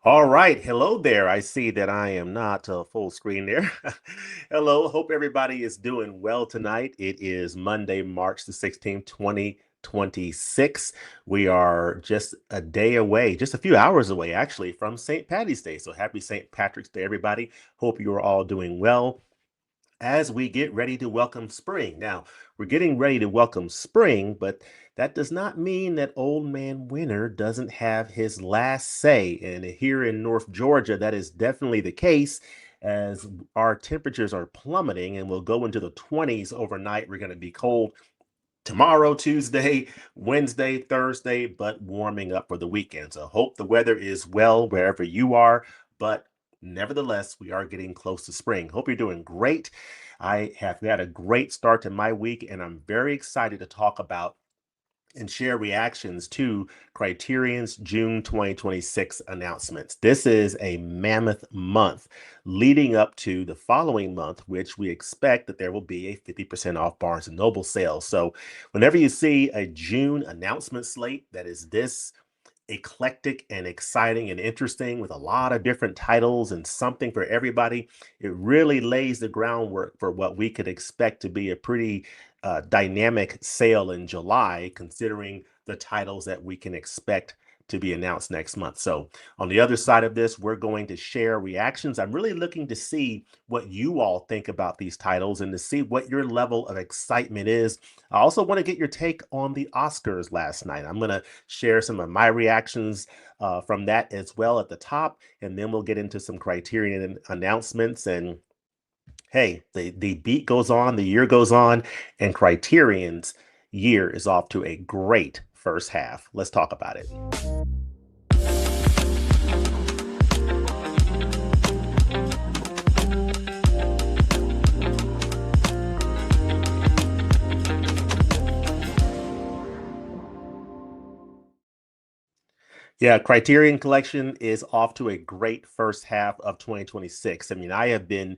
All right. Hello there. I see that I am not full screen there. Hello. Hope everybody is doing well tonight. It is Monday, March the 16th, 2026. We are just a day away, just a few hours away, actually, from St. Patty's Day. So happy St. Patrick's Day, everybody. Hope you are all doing well as we get ready to welcome spring. Now, we're getting ready to welcome spring, but that does not mean that old man winter doesn't have his last say. And here in North Georgia, that is definitely the case as our temperatures are plummeting and we'll go into the 20s overnight. We're going to be cold tomorrow, Tuesday, Wednesday, Thursday, but warming up for the weekend. So hope the weather is well wherever you are, but nevertheless, we are getting close to spring. Hope you're doing great. I have had a great start to my week, and I'm very excited to talk about and share reactions to Criterion's June 2026 announcements. This is a mammoth month leading up to the following month, which we expect that there will be a 50% off Barnes& and Noble sale. So whenever you see a June announcement slate that is this eclectic and exciting and interesting with a lot of different titles and something for everybody, it really lays the groundwork for what we could expect to be a pretty dynamic sale in July, considering the titles that we can expect to be announced next month. So on the other side of this, we're going to share reactions. I'm really looking to see what you all think about these titles and to see what your level of excitement is. I also want to get your take on the Oscars last night. I'm going to share some of my reactions from that as well at the top, and then we'll get into some Criterion announcements. And hey, the beat goes on, the year goes on, and Criterion's year is off to a great first half. Let's talk about it. Yeah, Criterion Collection is off to a great first half of 2026. I mean, I have been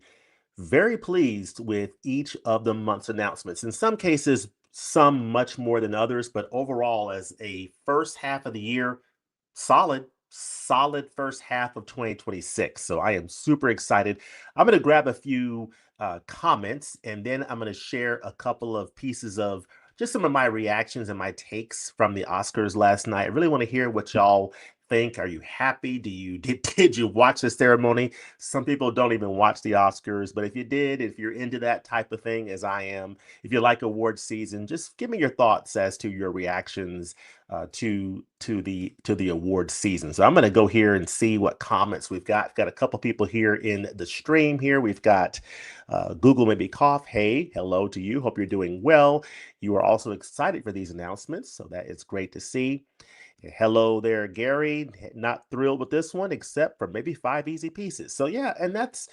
Very pleased with each of the month's announcements. In some cases, some much more than others, but overall, as a first half of the year, solid first half of 2026. So I am super excited. I'm going to grab a few comments and then I'm going to share a couple of pieces of just some of my reactions and my takes from the Oscars last night. I really want to hear what y'all think. Are you happy? Did you watch the ceremony? Some people don't even watch the Oscars, but if you did, if you're into that type of thing as I am, if you like award season, just give me your thoughts as to your reactions to the award season. So I'm going to go here and see what comments we've got. Got a couple people here in the stream here. We've got Google Maybe Cough. Hey, hello to you. Hope you're doing well. You are also excited for these announcements, so that is great to see. Hello there, Gary. Not thrilled with this one, except for maybe 5 easy pieces. So yeah, and that's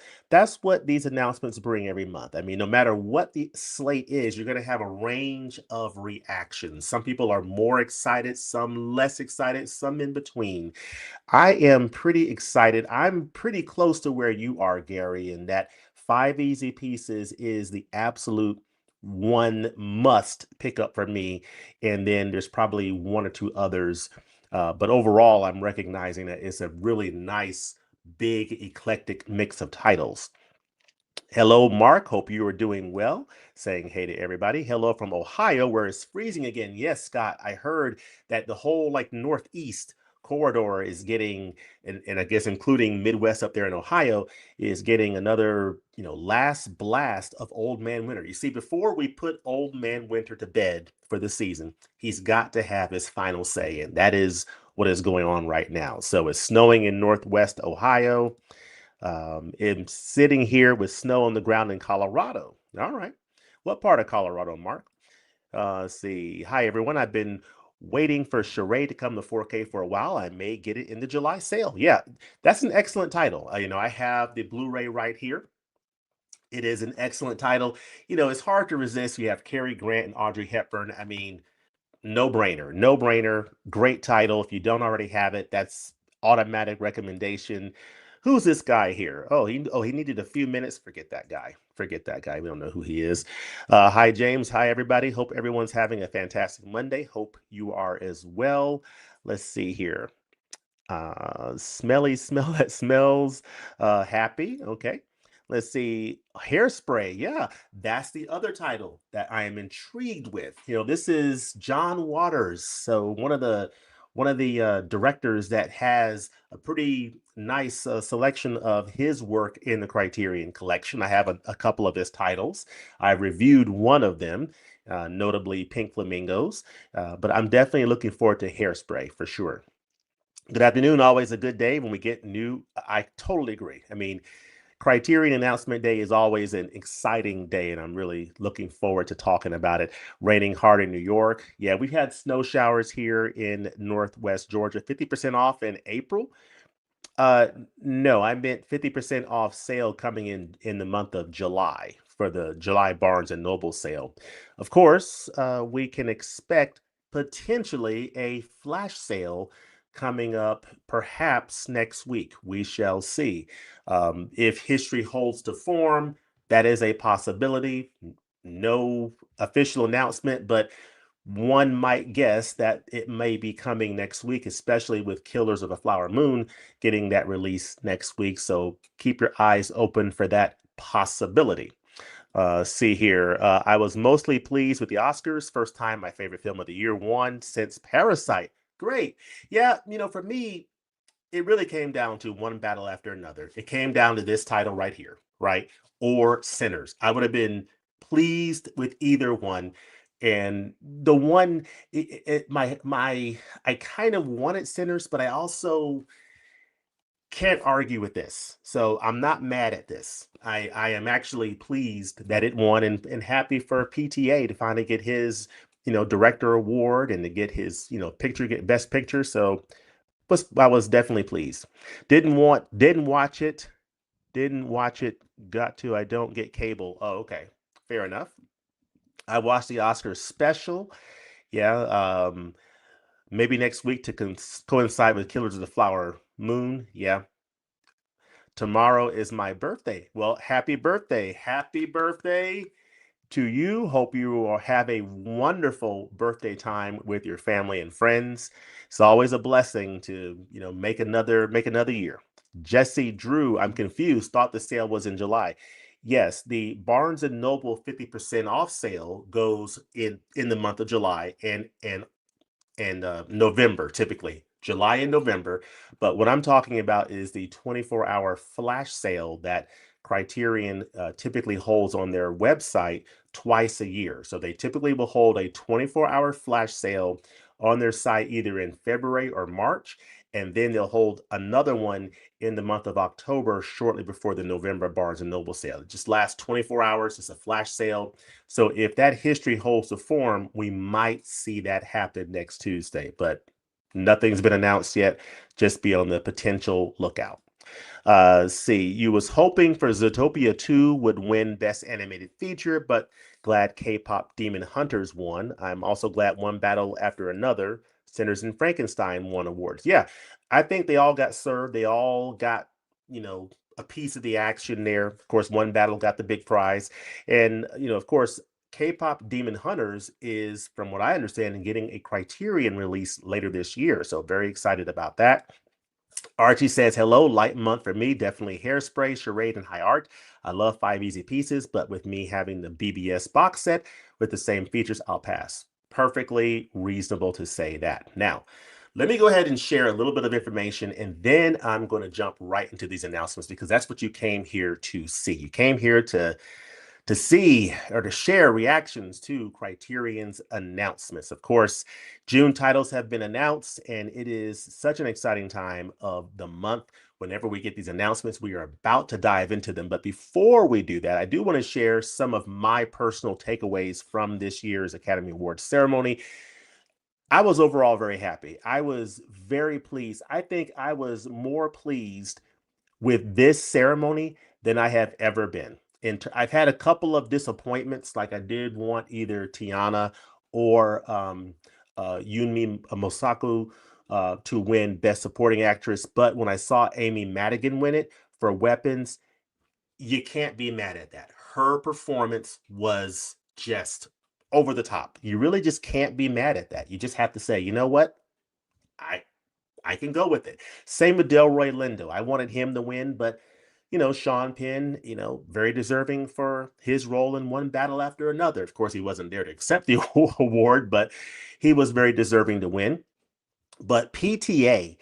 what these announcements bring every month. I mean, no matter what the slate is, you're going to have a range of reactions. Some people are more excited, some less excited, some in between. I am pretty excited. I'm pretty close to where you are, Gary, in that 5 easy pieces is the absolute one must pick up for me. And then there's probably one or two others. But overall, I'm recognizing that it's a really nice, big, eclectic mix of titles. Hello, Mark. Hope you are doing well. Saying hey to everybody. Hello from Ohio, where it's freezing again. Yes, Scott, I heard that the whole like Northeast corridor is getting, and I guess including Midwest up there in Ohio, is getting another, last blast of Old Man Winter. You see, before we put Old Man Winter to bed for the season, he's got to have his final say, and that is what is going on right now. So it's snowing in Northwest Ohio. I'm sitting here with snow on the ground in Colorado. All right. What part of Colorado, Mark? Let's see. Hi, everyone. I've been waiting for Charade to come to 4K for a while. I may get it in the July sale. Yeah, that's an excellent title. I have the Blu-ray right here. It is an excellent title. It's hard to resist. You have Cary Grant and Audrey Hepburn. I mean, no brainer, no brainer. Great title. If you don't already have it, that's automatic recommendation. Who's this guy here? Oh, he needed a few minutes. Forget that guy. Forget that guy. We don't know who he is. Hi, James. Hi, everybody. Hope everyone's having a fantastic Monday. Hope you are as well. Let's see here. Smelly smell that smells happy. Okay. Let's see. Hairspray. Yeah, that's the other title that I am intrigued with. This is John Waters. So one of the directors that has a pretty nice selection of his work in the Criterion collection. I have a couple of his titles. I reviewed one of them, notably Pink Flamingos, but I'm definitely looking forward to Hairspray for sure. Good afternoon. Always a good day when we get new. I totally agree. I mean, Criterion announcement day is always an exciting day, and I'm really looking forward to talking about it. Raining hard in New York. Yeah, we've had snow showers here in Northwest Georgia, 50% off in April. No, I meant 50% off sale coming in the month of July for the July Barnes and Noble sale. Of course, we can expect potentially a flash sale coming up perhaps next week. We shall see. If history holds to form, that is a possibility. No official announcement, but one might guess that it may be coming next week, especially with Killers of a Flower Moon getting that release next week. So keep your eyes open for that possibility. See here. I was mostly pleased with the Oscars. First time my favorite film of the year won since Parasite. Great. Yeah, for me, it really came down to one battle after another. It came down to this title right here, right? Or Sinners. I would have been pleased with either one. And the one, I kind of wanted Sinners, but I also can't argue with this. So I'm not mad at this. I am actually pleased that it won and happy for PTA to finally get his, director award and to get his, get best picture. So I was definitely pleased. Didn't watch it, got to. I don't get cable. Oh, okay. Fair enough. I watched the Oscars special. Yeah, maybe next week to coincide with Killers of the Flower Moon. Yeah, tomorrow is my birthday. Well, happy birthday. Happy birthday to you. Hope you will have a wonderful birthday time with your family and friends. It's always a blessing to, make another year. Jesse Drew, I'm confused, thought the sale was in July. Yes, the Barnes and Noble 50% off sale goes in the month of July and November, typically July and November. But what I'm talking about is the 24-hour flash sale that Criterion typically holds on their website twice a year. So they typically will hold a 24-hour flash sale on their site either in February or March, and then they'll hold another one in the month of October shortly before the November Barnes and Noble sale. It just lasts 24 hours. It's a flash sale. So if that history holds the form, we might see that happen next Tuesday, but nothing's been announced yet. Just be on the potential lookout. See, you was hoping for Zootopia 2 would win Best Animated Feature, but glad K-pop Demon Hunters won. I'm also glad One Battle After Another, Sinners and Frankenstein won awards. Yeah, I think they all got served. They all got, a piece of the action there. Of course, One Battle got the big prize. And, of course, K-pop Demon Hunters is, from what I understand, getting a Criterion release later this year. So very excited about that. Archie says, hello, light month for me. Definitely Hairspray, Charade, and High Art. I love Five Easy Pieces, but with me having the BBS box set with the same features, I'll pass. Perfectly reasonable to say that. Now, let me go ahead and share a little bit of information, and then I'm going to jump right into these announcements because that's what you came here to see. You came here to see or to share reactions to Criterion's announcements. Of course, June titles have been announced, and it is such an exciting time of the month. Whenever we get these announcements, we are about to dive into them. But before we do that, I do want to share some of my personal takeaways from this year's Academy Awards ceremony. I was overall very happy. I was very pleased. I think I was more pleased with this ceremony than I have ever been. And I've had a couple of disappointments, like I did want either Tiana or Yunmi Mosaku to win Best Supporting Actress. But when I saw Amy Madigan win it for Weapons, you can't be mad at that. Her performance was just over the top. You really just can't be mad at that. You just have to say, you know what? I I can go with it. Same with Delroy Lindo. I wanted him to win, but Sean Penn, very deserving for his role in One Battle After Another. Of course, he wasn't there to accept the award, but he was very deserving to win. But PTA,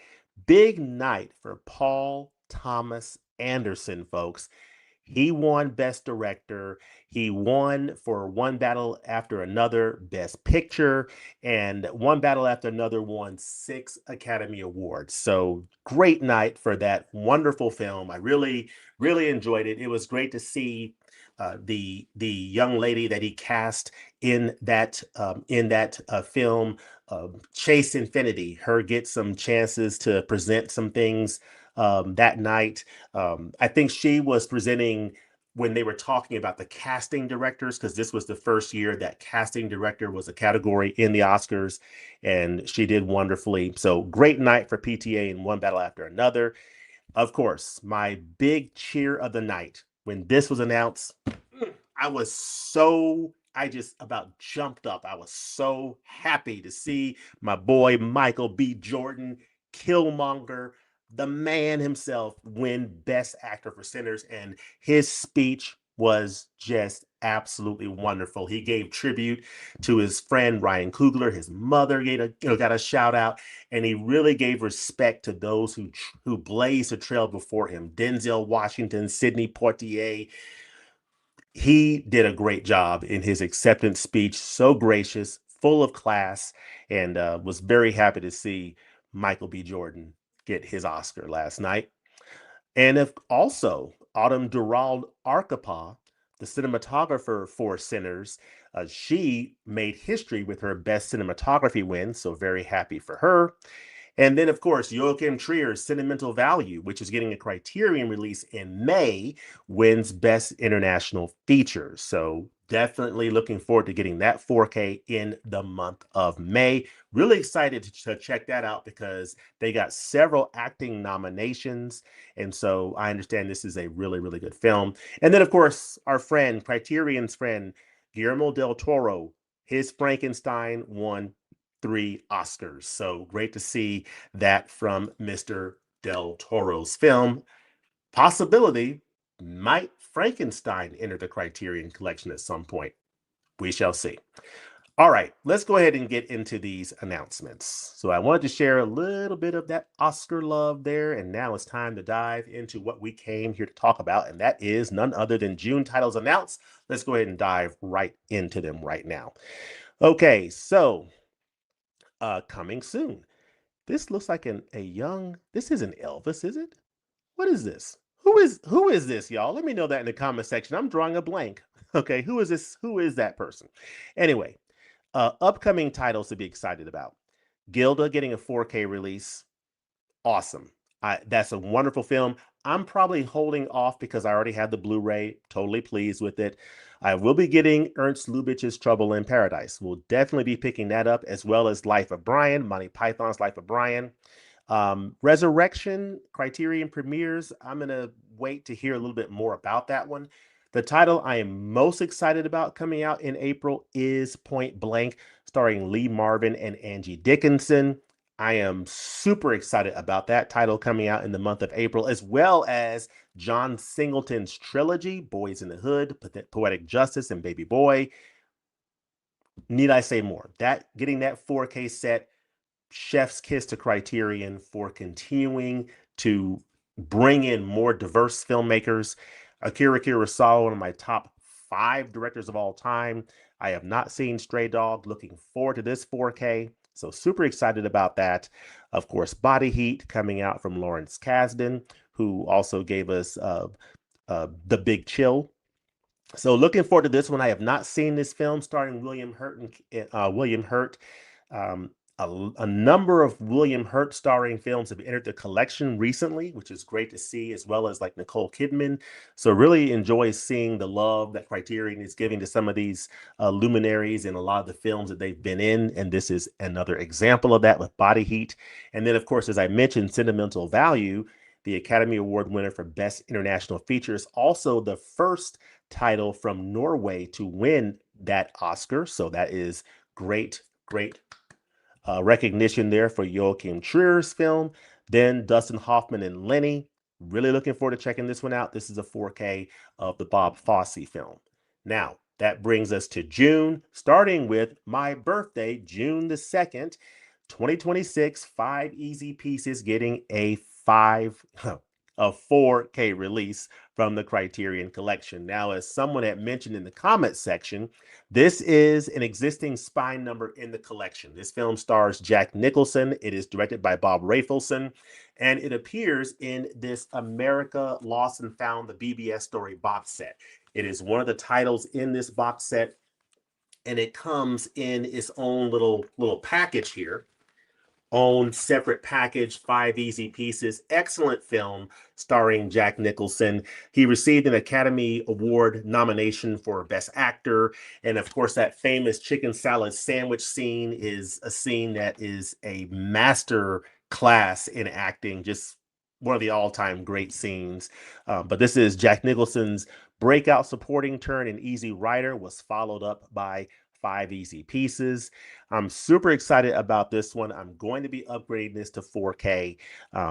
big night for Paul Thomas Anderson, folks. He won Best Director. He won for One Battle After Another Best Picture, and One Battle After Another won 6 Academy Awards. So great night for that wonderful film. I really, really enjoyed it. It was great to see the young lady that he cast in that film, Chase Infinity. Her get some chances to present some things that night. I think she was presenting when they were talking about the casting directors, because this was the first year that casting director was a category in the Oscars, and she did wonderfully. So great night for PTA and One Battle After Another. Of course, my big cheer of the night when this was announced, I just about jumped up. I was so happy to see my boy Michael B. Jordan, Killmonger, the man himself, win Best Actor for Sinners. And his speech was just absolutely wonderful. He gave tribute to his friend Ryan Coogler. His mother got a shout out, and he really gave respect to those who blazed the trail before him. Denzel Washington, Sidney Poitier. He did a great job in his acceptance speech. So gracious, full of class, and was very happy to see Michael B. Jordan get his Oscar last night. And if also Autumn Durald Arkapaw, the cinematographer for Sinners, she made history with her Best Cinematography win. So very happy for her. And then, of course, Joachim Trier's Sentimental Value, which is getting a Criterion release in May, wins Best International Features. So definitely looking forward to getting that 4K in the month of May. Really excited to check that out because they got several acting nominations. And so I understand this is a really, really good film. And then, of course, our friend, Criterion's friend, Guillermo del Toro, his Frankenstein won 3 Oscars. So great to see that from Mr. Del Toro's film. Possibility might Frankenstein enter the Criterion collection at some point. We shall see. All right, let's go ahead and get into these announcements. So I wanted to share a little bit of that Oscar love there, and now it's time to dive into what we came here to talk about, and that is none other than June titles announced. Let's go ahead and dive right into them right now. Okay, so coming soon. This looks like a young, this isn't Elvis, is it? What is this? Who is this, y'all? Let me know that in the comment section. I'm drawing a blank. Okay, who is this? Who is that person? Anyway, upcoming titles to be excited about. Gilda getting a 4K release. Awesome. That's a wonderful film. I'm probably holding off because I already have the Blu-ray. Totally pleased with it. I will be getting Ernst Lubitsch's Trouble in Paradise. We'll definitely be picking that up, as well as Life of Brian, Monty Python's Life of Brian. Resurrection Criterion premieres. I'm going to wait to hear a little bit more about that one. The title I am most excited about coming out in April is Point Blank, starring Lee Marvin and Angie Dickinson. I am super excited about that title coming out in the month of April, as well as John Singleton's trilogy, Boys in the Hood, Poetic Justice, and Baby Boy. Need I say more? Getting that 4K set, chef's kiss to Criterion for continuing to bring in more diverse filmmakers. Akira Kurosawa, one of my top 5 directors of all time. I have not seen Stray Dog. Looking forward to this 4K. So super excited about that. Of course, Body Heat coming out from Lawrence Kasdan, who also gave us The Big Chill. So looking forward to this one. I have not seen this film starring William Hurt. William Hurt. A number of William Hurt starring films have entered the collection recently, which is great to see, as well as like Nicole Kidman. So really enjoy seeing the love that Criterion is giving to some of these luminaries in a lot of the films that they've been in. And this is another example of that with Body Heat. And then, of course, as I mentioned, Sentimental Value, the Academy Award winner for Best International Feature, is also the first title from Norway to win that Oscar. So that is great, great recognition there for Joachim Trier's film. Then Dustin Hoffman and Lenny. Really looking forward to checking this one out. This is a 4K of the Bob Fosse film. Now, that brings us to June, starting with my birthday, June the 2nd, 2026, 5 Easy Pieces getting a 4K release from the Criterion Collection. Now, as someone had mentioned in the comment section, this is an existing spine number in the collection. This film stars Jack Nicholson. It is directed by Bob Rafelson, and it appears in this America Lost and Found, the BBS Story box set. It is one of the titles in this box set, and it comes in its own little package here. Own separate package, 5 Easy Pieces. Excellent film starring Jack Nicholson. He received an Academy Award nomination for Best Actor. And of course, that famous chicken salad sandwich scene is a scene that is a master class in acting, just one of the all-time great scenes. But this is Jack Nicholson's breakout supporting turn in Easy Rider, was followed up by 5 Easy Pieces. I'm super excited about this one. I'm going to be upgrading this to 4K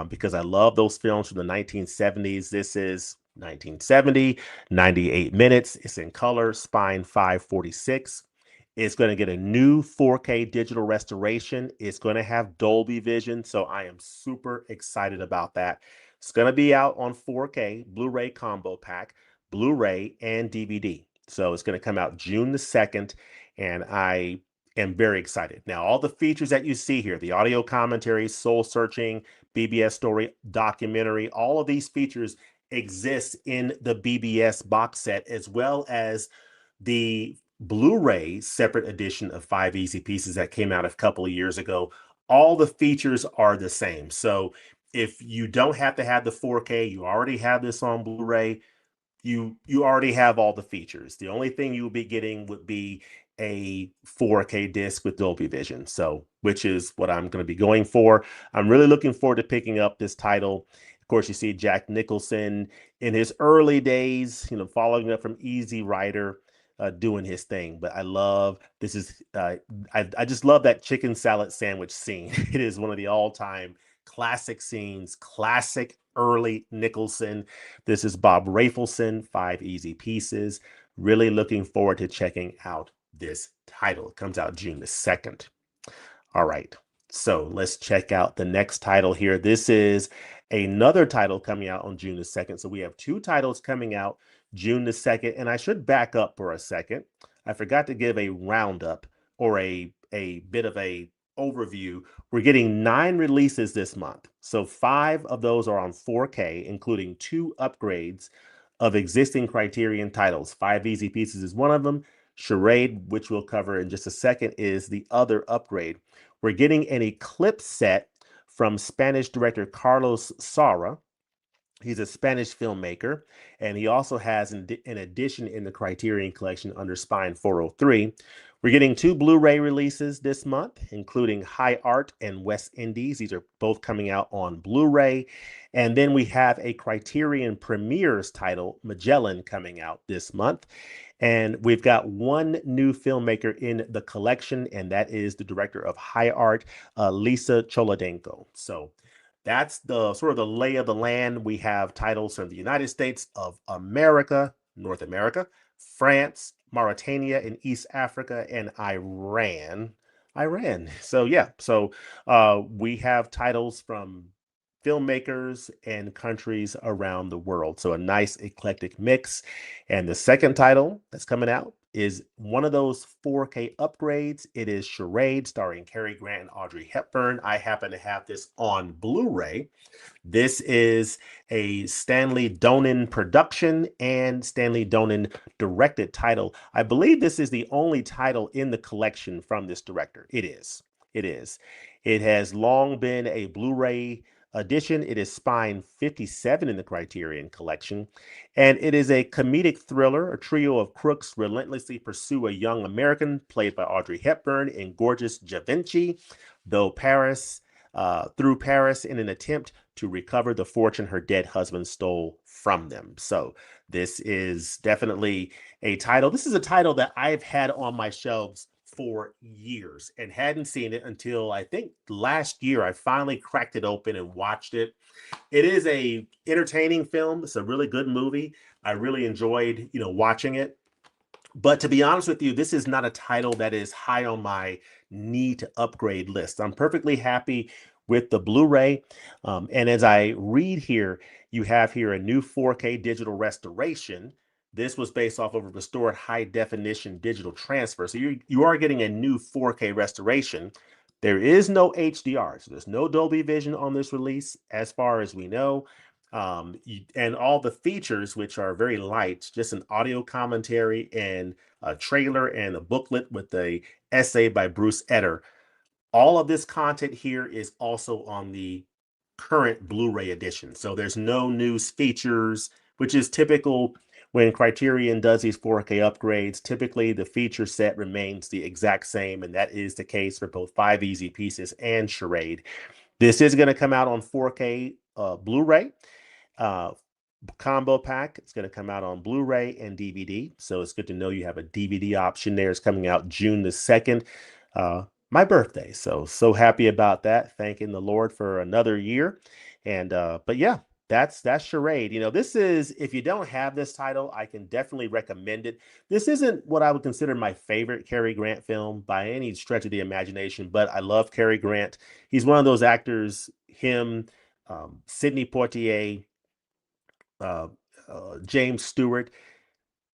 because I love those films from the 1970s. This is 1970, 98 minutes. It's in color, spine 546. It's going to get a new 4K digital restoration. It's going to have Dolby Vision, so I am super excited about that. It's going to be out on 4K, Blu-ray combo pack, Blu-ray and DVD. So it's going to come out June the 2nd, and I am very excited. Now, all the features that you see here, the audio commentary, soul searching, BBS story, documentary, all of these features exist in the BBS box set, as well as the Blu-ray separate edition of 5 Easy Pieces that came out a couple of years ago. all the features are the same. So if you don't have to have the 4K, you already have this on Blu-ray, you already have all the features. The only thing you will be getting would be a 4K disc with Dolby Vision. So, which is what I'm going to be going for. I'm really looking forward to picking up this title. Of course, you see Jack Nicholson in his early days, following up from Easy Rider, doing his thing. But I love this is I just love that chicken salad sandwich scene. It is one of the all-time classic scenes, classic early Nicholson. This is Bob Rafelson, Five Easy Pieces. Really looking forward to checking out this title. It comes out June the 2nd. All right, so let's check out the next title here. This is another title coming out on June the 2nd. So we have two titles coming out June the 2nd. And I should back up for a second. I forgot to give a roundup or a bit of a overview. We're getting 9 releases this month. So 5 of those are on 4K, including 2 upgrades of existing Criterion titles. Five Easy Pieces is one of them. Charade, which we'll cover in just a second, is the other upgrade. We're getting an Eclipse set from Spanish director Carlos Saura. He's a Spanish filmmaker, and he also has an addition in the Criterion collection under Spine 403. We're getting 2 Blu-ray releases this month, including High Art and West Indies. These are both coming out on Blu-ray. And then we have a Criterion Premieres title, Mellin, coming out this month. And we've got 1 new filmmaker in the collection, and that is the director of High Art, Lisa Cholodenko. So that's the sort of the lay of the land. We have titles from the United States of America, North America, France, Mauritania in East Africa, and Iran. So yeah, so we have titles from filmmakers and countries around the world. So a nice eclectic mix. And the second title that's coming out is one of those 4K upgrades. It is Charade, starring Cary Grant and Audrey Hepburn. I happen to have this on Blu-ray. This is a Stanley Donen production and Stanley Donen directed title. I believe this is the only title in the collection from this director. It is. It is. It has long been a Blu-ray edition. It is Spine 57 in the Criterion collection, and it is a comedic thriller. A trio of crooks relentlessly pursue a young American played by Audrey Hepburn and gorgeous Givenchy, through Paris in an attempt to recover the fortune her dead husband stole from them. So this is definitely a title. This is a title that I've had on my shelves for years and hadn't seen it until I think last year. I finally cracked it open and watched it. It is a entertaining film. It's a really good movie. I really enjoyed, watching it. But to be honest with you, this is not a title that is high on my need to upgrade list. I'm perfectly happy with the Blu-ray. And as I read here, you have here a new 4K digital restoration. This was based off of a restored high definition digital transfer. So you are getting a new 4K restoration. There is no HDR, so there's no Dolby Vision on this release, as far as we know. And all the features, which are very light, just an audio commentary and a trailer and a booklet with the essay by Bruce Etter. All of this content here is also on the current Blu-ray edition. So there's no news features, which is typical when Criterion does these 4K upgrades. Typically, the feature set remains the exact same, and that is the case for both Five Easy Pieces and Charade. This is going to come out on 4K Blu-ray combo pack. It's going to come out on Blu-ray and DVD. So it's good to know you have a DVD option there. It's coming out June the 2nd. My birthday. So happy about that. Thanking the Lord for another year. And but yeah, that's Charade. This is, if you don't have this title, I can definitely recommend it. This isn't what I would consider my favorite Cary Grant film by any stretch of the imagination, but I love Cary Grant. He's one of those actors, him, Sidney Poitier, James Stewart,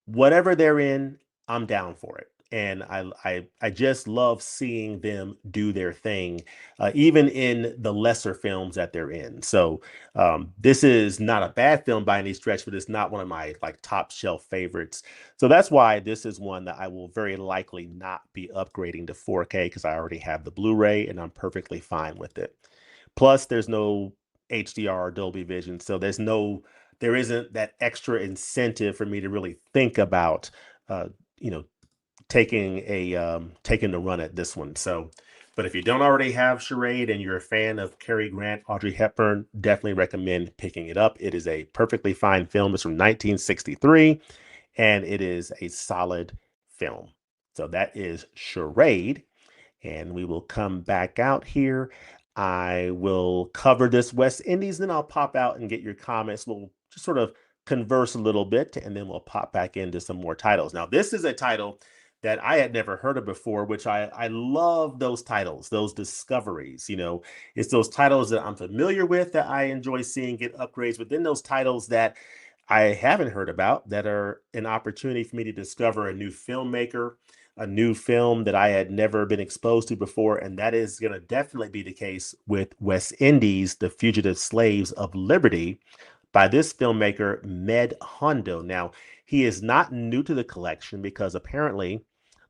whatever they're in, I'm down for it. and I just love seeing them do their thing, even in the lesser films that they're in. So this is not a bad film by any stretch, but it's not one of my like top shelf favorites. So that's why this is one that I will very likely not be upgrading to 4K because I already have the Blu-ray and I'm perfectly fine with it. Plus, there's no HDR or Dolby Vision, so there isn't that extra incentive for me to really think about, uh, you know, taking the run at this one. So, but if you don't already have Charade and you're a fan of Cary Grant, Audrey Hepburn, definitely recommend picking it up. It is a perfectly fine film. It's from 1963, and it is a solid film. So that is Charade, and we will come back out here. I will cover this West Indies, then I'll pop out and get your comments. We'll just sort of converse a little bit, and then we'll pop back into some more titles. Now, this is a title that I had never heard of before, which I love those titles, those discoveries. It's those titles that I'm familiar with that I enjoy seeing get upgrades, but then those titles that I haven't heard about that are an opportunity for me to discover a new filmmaker, a new film that I had never been exposed to before. And that is going to definitely be the case with West Indies, The Fugitive Slaves of Liberty by this filmmaker, Med Hondo. Now, he is not new to the collection because apparently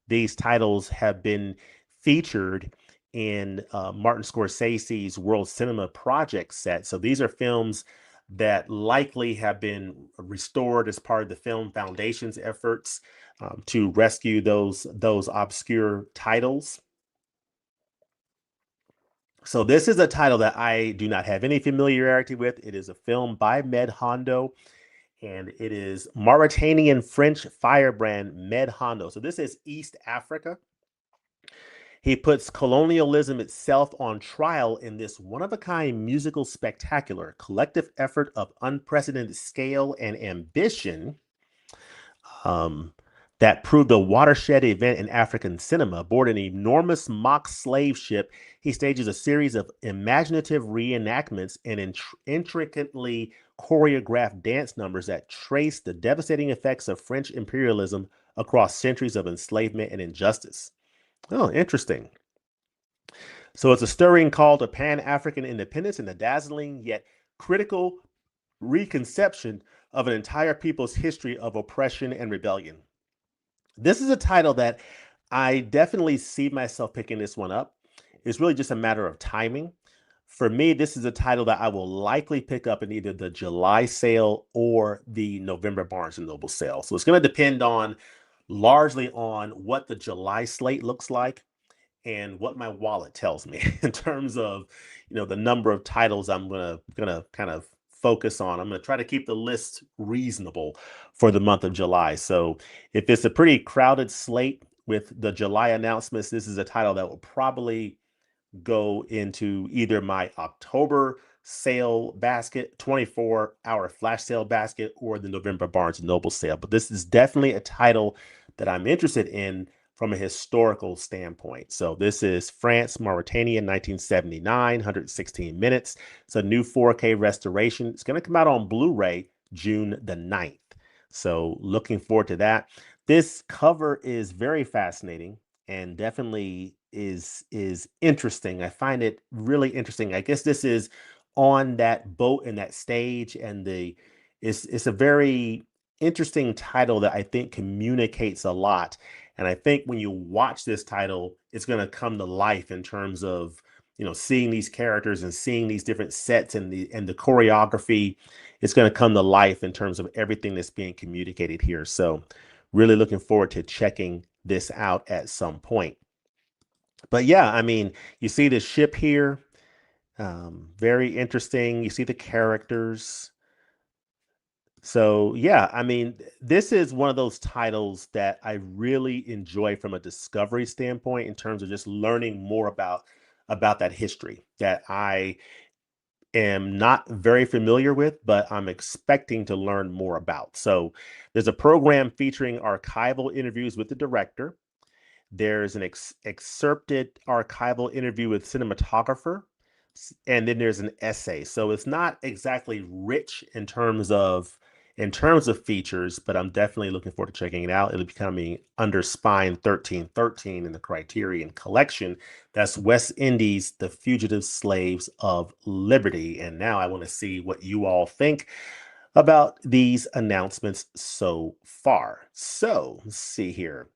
these titles have been featured in Martin Scorsese's World Cinema Project set. So these are films that likely have been restored as part of the Film Foundation's efforts to rescue those obscure titles. So this is a title that I do not have any familiarity with. It is a film by Med Hondo, and it is Mauritanian French firebrand Med Hondo. So this is East Africa. He puts colonialism itself on trial in this one-of-a-kind musical spectacular, collective effort of unprecedented scale and ambition that proved a watershed event in African cinema. Aboard an enormous mock slave ship, he stages a series of imaginative reenactments and intricately choreographed dance numbers that trace the devastating effects of French imperialism across centuries of enslavement and injustice. Oh, interesting. So it's a stirring call to Pan-African independence and a dazzling yet critical reconception of an entire people's history of oppression and rebellion. This is a title that I definitely see myself picking this one up. It's really just a matter of timing. For me, this is a title that I will likely pick up in either the July sale or the November Barnes & Noble sale. So it's going to depend largely on what the July slate looks like and what my wallet tells me in terms of the number of titles I'm gonna kind of focus on. I'm gonna try to keep the list reasonable for the month of July. So if it's a pretty crowded slate with the July announcements, this is a title that will probably go into either my October sale basket, 24-hour flash sale basket, or the November Barnes & Noble sale. But this is definitely a title that I'm interested in from a historical standpoint. So this is France, Mauritania, 1979, 116 minutes. It's a new 4K restoration. It's going to come out on Blu-ray June the 9th. So looking forward to that. This cover is very fascinating and definitely is interesting. I find it really interesting. I guess this is on that boat and that stage, and it's a very interesting title that I think communicates a lot. And I think when you watch this title, it's going to come to life in terms of seeing these characters and seeing these different sets and the choreography. It's going to come to life in terms of everything that's being communicated here. So really looking forward to checking this out at some point. But yeah, I mean, you see the ship here, very interesting. You see the characters. So yeah, I mean, this is one of those titles that I really enjoy from a discovery standpoint in terms of just learning more about that history that I am not very familiar with, but I'm expecting to learn more about. So there's a program featuring archival interviews with the director. There's an excerpted archival interview with cinematographer, and then there's an essay. So it's not exactly rich in terms of in terms of features, but I'm definitely looking forward to checking it out. It'll be coming under Spine 1313 in the Criterion collection. That's West Indies, The Fugitive Slaves of Liberty. And now I want to see what you all think about these announcements so far. So let's see here.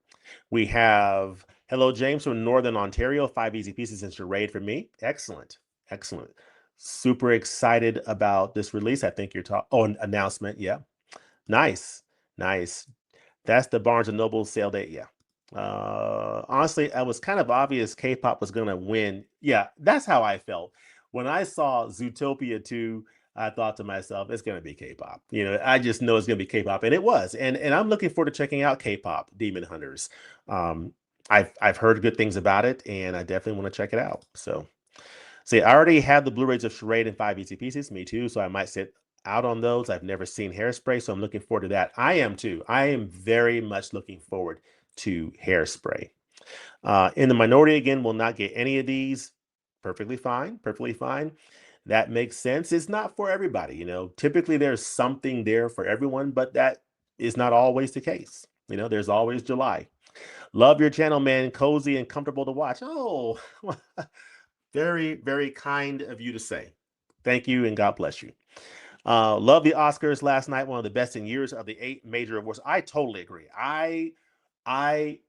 We have hello, James from Northern Ontario. 5 easy pieces in Charade for me. Excellent. Excellent. Super excited about this release. I think you're talking, oh, an announcement. Yeah. Nice. Nice. That's the Barnes and Noble sale date. Yeah. Honestly, it was kind of obvious K-pop was gonna win. Yeah, that's how I felt. When I saw Zootopia 2, I thought to myself, it's gonna be K-pop. I just know it's gonna be K-pop, and it was. And I'm looking forward to checking out K-pop Demon Hunters. Um, I've heard good things about it, and I definitely want to check it out. So see, I already have the Blu-rays of Charade and 5 easy pieces. Me too. So I might sit out on those. I've never seen Hairspray, so I'm looking forward to that. I am too. I am very much looking forward to Hairspray. In the minority, again, will not get any of these. Perfectly fine. Perfectly fine. That makes sense. It's not for everybody. Typically there's something there for everyone, but that is not always the case. There's always July. Love your channel, man. Cozy and comfortable to watch. Oh, very, very kind of you to say. Thank you, and God bless you. Love the Oscars last night. One of the best in years of the 8 major awards. I totally agree. I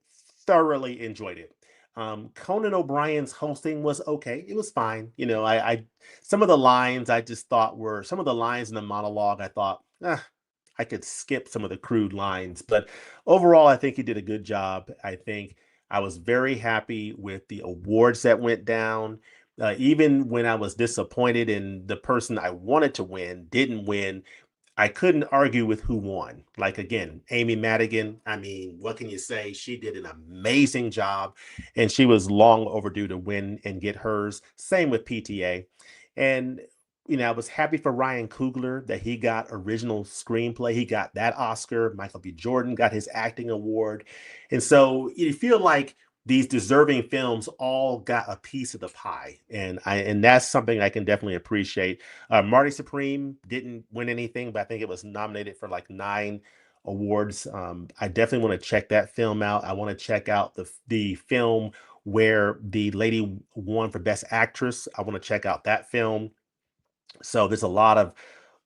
thoroughly enjoyed it. Conan O'Brien's hosting was okay. It was fine. I some of the lines I just thought were some of the lines in the monologue. I thought I could skip some of the crude lines, but overall, I think he did a good job. I think I was very happy with the awards that went down. Even when I was disappointed and the person I wanted to win didn't win, I couldn't argue with who won. Like again, Amy Madigan. I mean, what can you say? She did an amazing job, and she was long overdue to win and get hers. Same with PTA, and I was happy for Ryan Coogler that he got original screenplay. He got that Oscar. Michael B. Jordan got his acting award, and so you feel like these deserving films all got a piece of the pie, and that's something I can definitely appreciate. Marty Supreme didn't win anything, but I think it was nominated for like 9 awards. I definitely want to check that film out. I want to check out the film where the lady won for Best Actress. I want to check out that film. So there's a lot of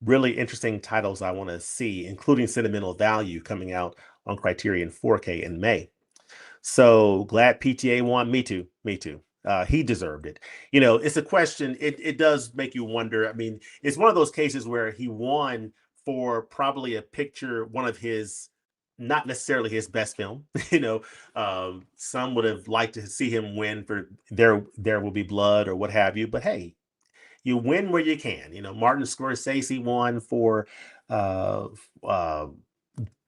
really interesting titles I want to see, including Sentimental Value coming out on Criterion 4K in May. So glad PTA won. Me too. Me too. He deserved it. It's a question. It does make you wonder. I mean, it's one of those cases where he won for probably a picture, one of his, not necessarily his best film. Some would have liked to see him win for There Will Be Blood or what have you. But hey, you win where you can. Martin Scorsese won uh, uh,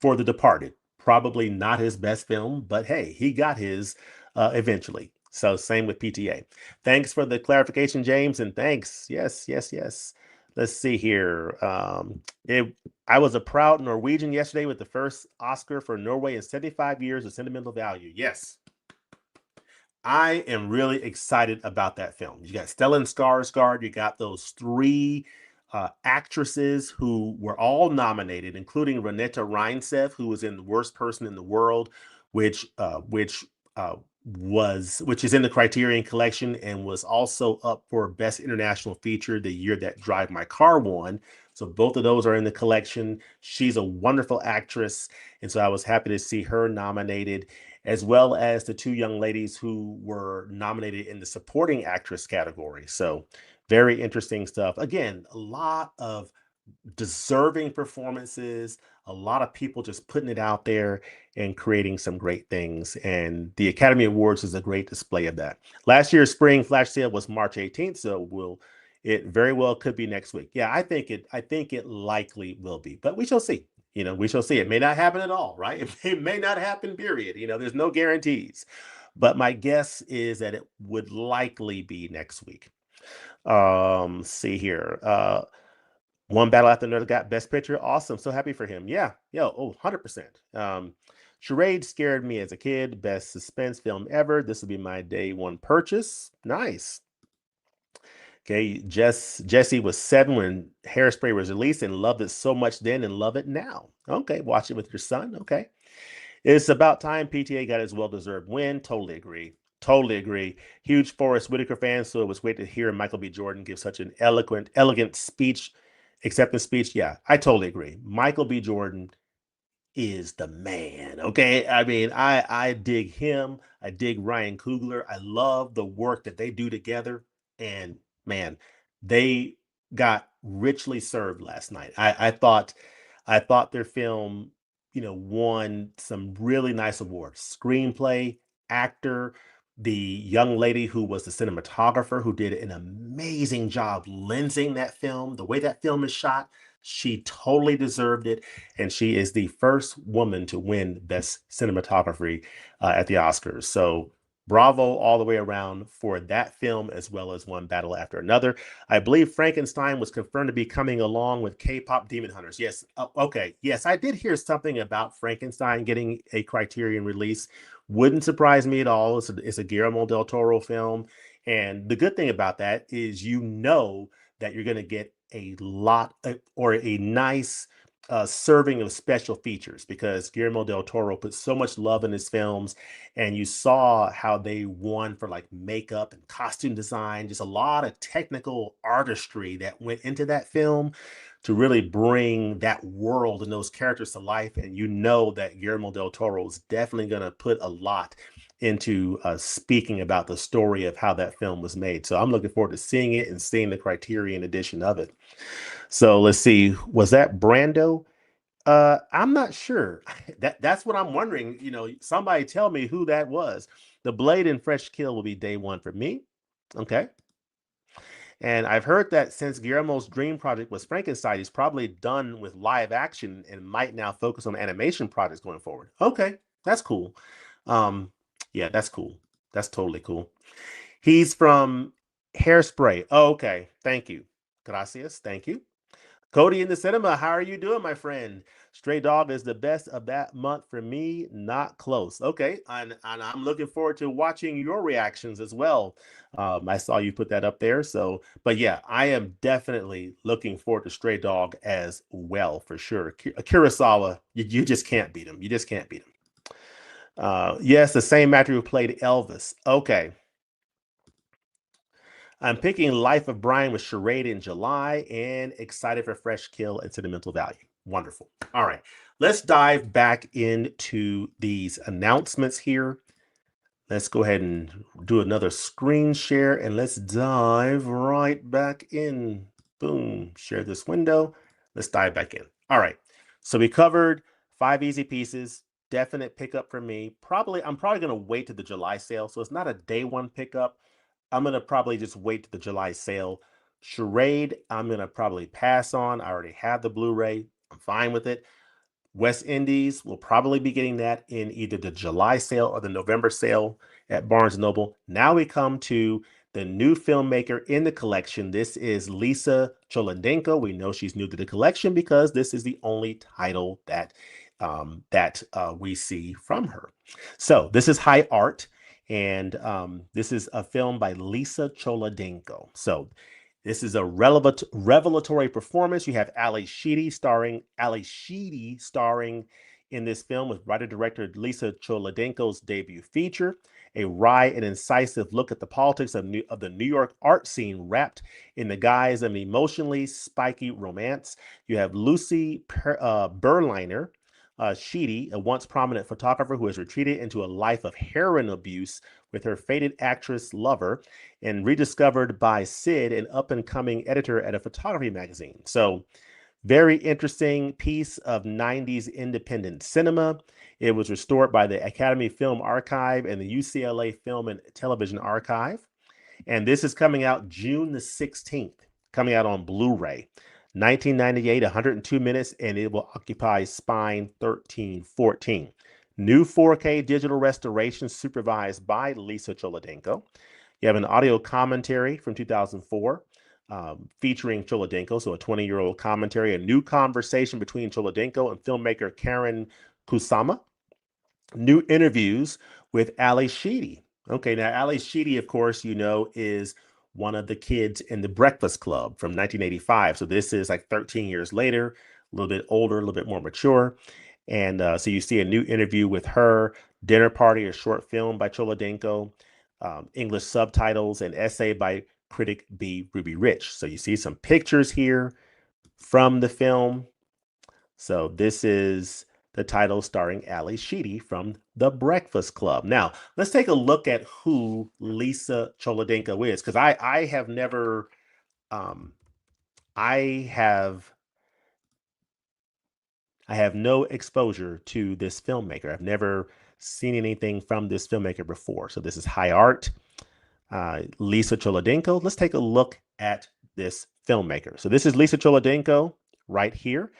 for The Departed. Probably not his best film, but hey, he got his eventually. So same with PTA. Thanks for the clarification, James, and thanks. Yes, yes, yes. Let's see here. I was a proud Norwegian yesterday with the first Oscar for Norway in 75 years of sentimental value. Yes, I am really excited about that film. You got Stellan Skarsgård. You got those 3 actresses who were all nominated, including Renata Reinsev, who was in The Worst Person in the World, which is in the Criterion Collection and was also up for Best International Feature the year that Drive My Car won. So both of those are in the collection. She's a wonderful actress, and so I was happy to see her nominated, as well as the 2 young ladies who were nominated in the supporting actress category. So very interesting stuff. Again, a lot of deserving performances, a lot of people just putting it out there and creating some great things. And the Academy Awards is a great display of that. Last year's spring flash sale was March 18th, so it very well could be next week. Yeah, I think it likely will be, but we shall see. We shall see. It may not happen at all, right? It may not happen, period. There's no guarantees. But my guess is that it would likely be next week. See here. One Battle After Another got Best Picture. Awesome. So happy for him. Yeah. Yo, 100%. Charade scared me as a kid. Best suspense film ever. This will be my day 1 purchase. Nice. Okay, Jesse was 7 when Hairspray was released and loved it so much then and love it now. Okay, watch it with your son. Okay. It's about time PTA got his well-deserved win. Totally agree. Totally agree. Huge Forrest Whitaker fan, so it was great to hear Michael B. Jordan give such an elegant speech, acceptance speech. Yeah, I totally agree. Michael B. Jordan is the man. Okay. I mean, I dig him. I dig Ryan Coogler. I love the work that they do together. And man, they got richly served last night. I thought their film, won some really nice awards. Screenplay, actor, the young lady who was the cinematographer who did an amazing job lensing that film, the way that film is shot, she totally deserved it, and she is the first woman to win Best Cinematography at the Oscars. So, bravo all the way around for that film, as well as One Battle After Another. I believe Frankenstein was confirmed to be coming along with K-pop Demon Hunters. Yes, okay, yes, I did hear something about Frankenstein getting a Criterion release. Wouldn't surprise me at all. It's a Guillermo del Toro film, and the good thing about that is that you're going to get a lot or a nice serving of special features because Guillermo del Toro put so much love in his films, and you saw how they won for like makeup and costume design, just a lot of technical artistry that went into that film to really bring that world and those characters to life. And you know that Guillermo del Toro is definitely going to put a lot into speaking about the story of how that film was made. So I'm looking forward to seeing it and seeing the Criterion edition of it. So let's see, was that Brando? I'm not sure. That's what I'm wondering. Somebody tell me who that was. The Blade and Fresh Kill will be day one for me. Okay. And I've heard that since Guillermo's dream project was Frankenstein, he's probably done with live action and might now focus on animation projects going forward. Okay, that's cool. Um, yeah, that's cool. That's totally cool. He's from Hairspray. Oh, okay. Thank you. Gracias. Thank you. Cody in the cinema, how are you doing, my friend? Stray Dog is the best of that month for me, not close. Okay, and I'm looking forward to watching your reactions as well. I saw you put that up there, so but yeah, I am definitely looking forward to Stray Dog as well for sure. Kurosawa, you just can't beat him. You just can't beat him. Yes, the same actor who played Elvis. Okay, I'm picking Life of Brian with Charade in July and excited for Fresh Kill and Sentimental Value. Wonderful. All right. Let's dive back into these announcements here. Let's go ahead and do another screen share and let's dive right back in. Boom. Share this window. Let's dive back in. All right. So we covered 5 easy pieces. Definite pickup for me. I'm probably going to wait to the July sale. So it's not a day one pickup. I'm going to probably just wait to the July sale. Charade, I'm going to probably pass on. I already have the Blu-ray. I'm fine with it. West Indies will probably be getting that in either the July sale or the November sale at Barnes and Noble. Now we come to the new filmmaker in the collection. This is Lisa Cholodenko. We know she's new to the collection because this is the only title that we see from her. So this is High Art, and this is a film by Lisa Cholodenko. So this is a revelatory performance. You have Ali Sheedy starring in this film with writer-director Lisa Cholodenko's debut feature, a wry and incisive look at the politics of the New York art scene wrapped in the guise of an emotionally spiky romance. You have Lucy Berliner, Sheedy, a once prominent photographer who has retreated into a life of heroin abuse with her fated actress lover, and rediscovered by Sid, an up-and-coming editor at a photography magazine. So, very interesting piece of 90s independent cinema. It was restored by the Academy Film Archive and the UCLA Film and Television Archive. And this is coming out June the 16th, coming out on Blu-ray. 1998, 102 minutes, and it will occupy spine 1314. New 4K digital restoration supervised by Lisa Cholodenko. You have an audio commentary from 2004 featuring Cholodenko, so a 20-year-old commentary, a new conversation between Cholodenko and filmmaker Karen Kusama. New interviews with Ali Sheedy. Okay, now Ali Sheedy, of course, is one of the kids in the Breakfast Club from 1985. So this is like 13 years later, a little bit older, a little bit more mature. And so you see a new interview with her, Dinner Party, a short film by Cholodenko, English subtitles, an essay by critic B. Ruby Rich. So you see some pictures here from the film. So this is the title starring Ali Sheedy from The Breakfast Club. Now, let's take a look at who Lisa Cholodenko is, because I have never, I have no exposure to this filmmaker. I've never seen anything from this filmmaker before. So this is high art. Lisa Cholodenko. Let's take a look at this filmmaker. So this is Lisa Cholodenko right here.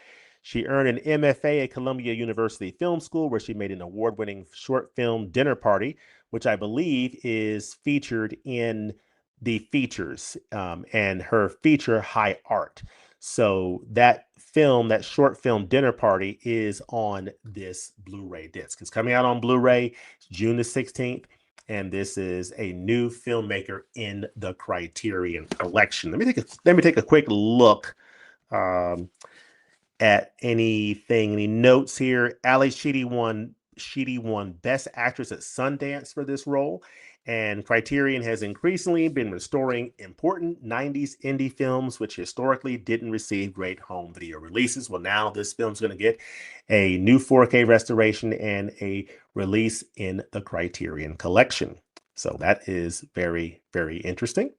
She earned an MFA at Columbia University Film School, where she made an award-winning short film, Dinner Party, which I believe is featured in the features and her feature, High Art. So that film, that short film, Dinner Party, is on this Blu-ray disc. It's coming out on Blu-ray June the 16th. And this is a new filmmaker in the Criterion collection. Let me take a quick look at anything, any notes here. Ali Sheedy won Best Actress at Sundance for this role. And Criterion has increasingly been restoring important 90s indie films, which historically didn't receive great home video releases. Well, now this film's going to get a new 4K restoration and a release in the Criterion collection. So that is very, very interesting.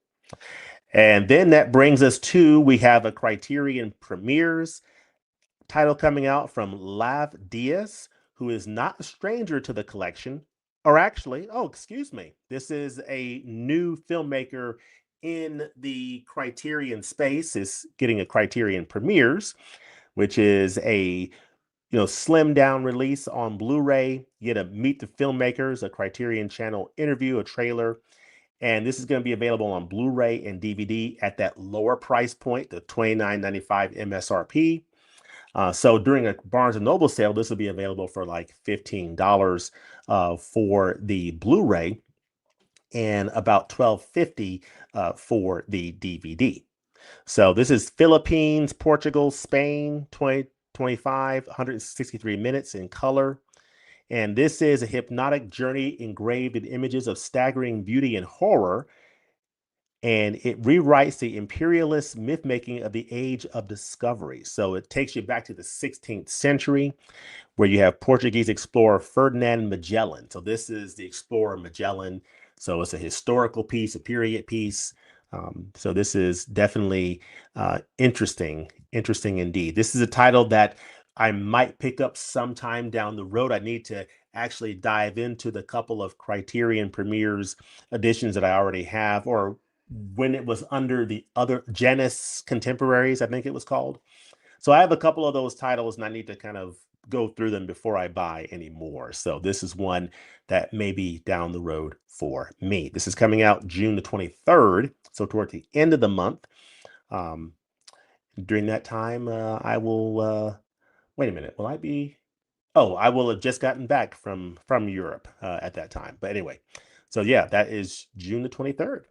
And then that brings us to, we have a Criterion premieres title coming out from Lav Diaz, who is not a stranger to the collection. Or actually, oh, excuse me, this is a new filmmaker in the Criterion space, is getting a Criterion premieres, which is a slim down release on Blu-ray. You get to meet the filmmakers, a Criterion Channel interview, a trailer. And this is going to be available on Blu-ray and DVD at that lower price point, the $29.95 MSRP. So during a Barnes & Noble sale, this will be available for like $15 for the Blu-ray and about $12.50 for the DVD. So this is Philippines, Portugal, Spain, 2025, 163 minutes in color. And this is a hypnotic journey engraved in images of staggering beauty and horror. And it rewrites the imperialist myth-making of the Age of Discovery. So it takes you back to the 16th century, where you have Portuguese explorer Ferdinand Magellan. So this is the explorer Magellan. So it's a historical piece, a period piece. So this is definitely interesting indeed. This is a title that I might pick up sometime down the road. I need to actually dive into the couple of Criterion premieres editions that I already have, or when it was under the other Janus Contemporaries, I think it was called. So I have a couple of those titles and I need to kind of go through them before I buy any more. So this is one that may be down the road for me. This is coming out June the 23rd. So toward the end of the month. During that time, I will, wait a minute, will I be? Oh, I will have just gotten back from Europe at that time. But anyway, so yeah, that is June the 23rd.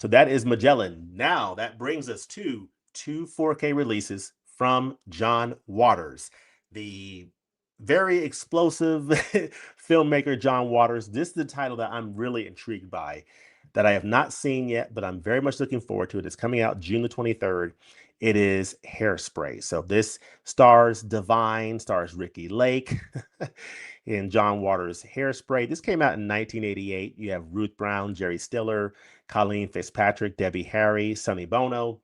So that is Magellan. Now that brings us to two 4K releases from John Waters, the very explosive filmmaker John Waters. This is the title that I'm really intrigued by, that I have not seen yet, but I'm very much looking forward to it. It's coming out June the 23rd. It is Hairspray. So this stars Divine, stars Ricky Lake in John Waters' Hairspray. This came out in 1988. You have Ruth Brown, Jerry Stiller, Colleen Fitzpatrick, Debbie Harry, Sonny Bono.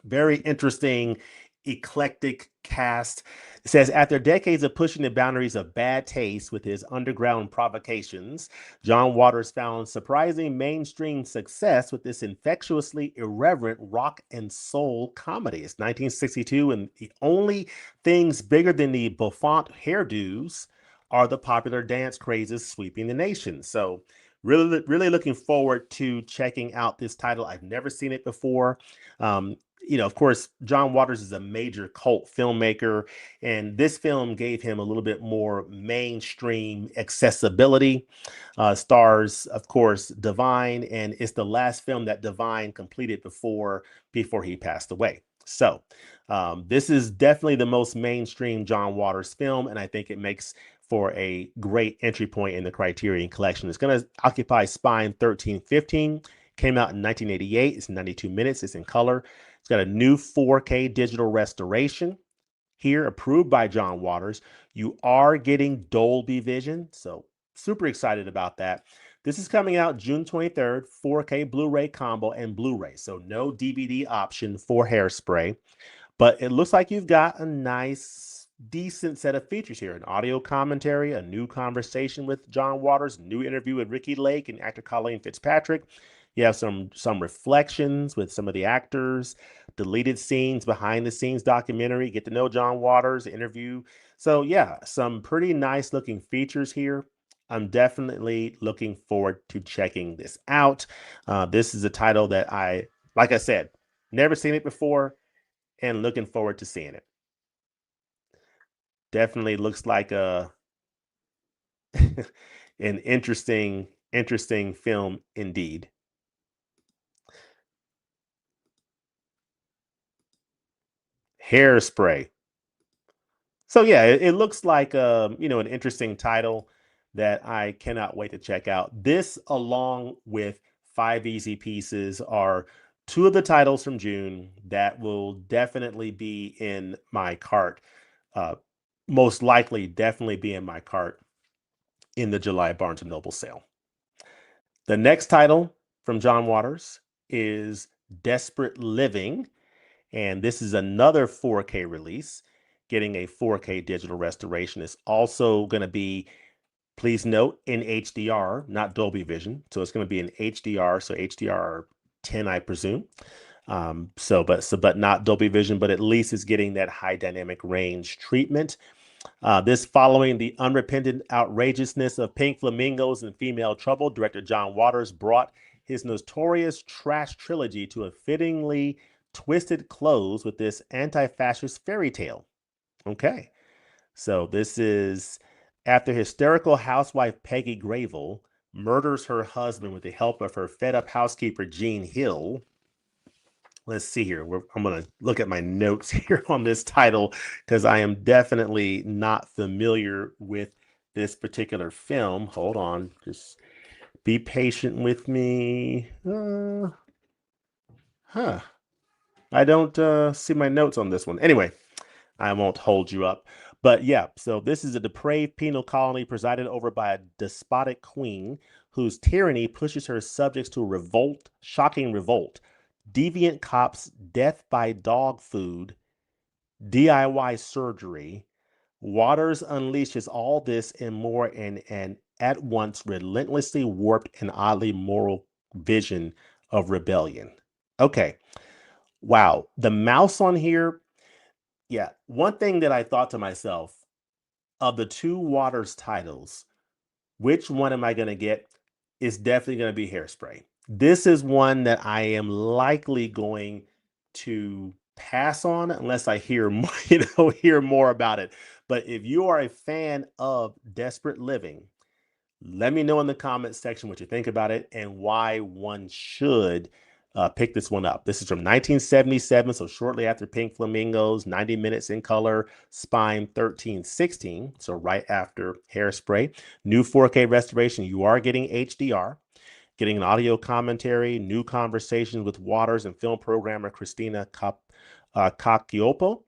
Very interesting, eclectic cast. It says, after decades of pushing the boundaries of bad taste with his underground provocations, John Waters found surprising mainstream success with this infectiously irreverent rock and soul comedy. It's 1962, and the only things bigger than the bouffant hairdos are the popular dance crazes sweeping the nation. So really looking forward to checking out this title. I've never seen it before. of course, John Waters is a major cult filmmaker, and this film gave him a little bit more mainstream accessibility. Stars, of course, Divine, and it's the last film that Divine completed before he passed away. So, this is definitely the most mainstream John Waters film, and I think it makes for a great entry point in the Criterion collection. It's going to occupy spine 1315. Came out in 1988. It's 92 minutes. It's in color. It's got a new 4K digital restoration here, approved by John Waters. You are getting Dolby Vision, so super excited about that. This is coming out June 23rd, 4K Blu-ray combo and Blu-ray, so no DVD option for Hairspray. But it looks like you've got a nice, decent set of features here. An audio commentary, a new conversation with John Waters, new interview with Ricky Lake and actor Colleen Fitzpatrick. You have some reflections with some of the actors, deleted scenes, behind the scenes documentary, get to know John Waters, interview. So yeah, some pretty nice looking features here. I'm definitely looking forward to checking this out. This is a title that like I said, never seen it before and looking forward to seeing it. Definitely looks like an interesting film indeed. Hairspray. So yeah, it looks like an interesting title that I cannot wait to check out. This, along with Five Easy Pieces, are two of the titles from June that will definitely be in my cart. Uh, Most likely, definitely be in my cart in the July Barnes and Noble sale. The next title from John Waters is Desperate Living, and this is another 4K release, getting a 4K digital restoration. It's also going to be, please note, in HDR, not Dolby Vision. So it's going to be in HDR, so HDR 10, I presume. But not Dolby Vision, but at least it's getting that high dynamic range treatment. This following the unrepentant outrageousness of Pink Flamingos and Female Trouble, director John Waters brought his notorious trash trilogy to a fittingly twisted close with this anti-fascist fairy tale. Okay, so this is after hysterical housewife Peggy Graybill murders her husband with the help of her fed-up housekeeper Jean Hill. Let's see here. I'm going to look at my notes here on this title because I am definitely not familiar with this particular film. Hold on. Just be patient with me. I don't see my notes on this one. Anyway, I won't hold you up. But yeah, so this is a depraved penal colony presided over by a despotic queen whose tyranny pushes her subjects to shocking revolt. Deviant cops, death by dog food, DIY surgery. Waters unleashes all this and more in an at once relentlessly warped and oddly moral vision of rebellion. Okay. Wow. The mouse on here. Yeah. One thing that I thought to myself, of the two Waters titles, which one am I going to get? It's definitely going to be Hairspray. This is one that I am likely going to pass on unless I hear more, hear more about it. But if you are a fan of Desperate Living, let me know in the comments section what you think about it and why one should pick this one up. This is from 1977, so shortly after Pink Flamingos, 90 minutes in color, Spine 1316, so right after Hairspray. New 4K restoration. You are getting HDR, getting an audio commentary, new conversations with Waters and film programmer Christina Cacioppo.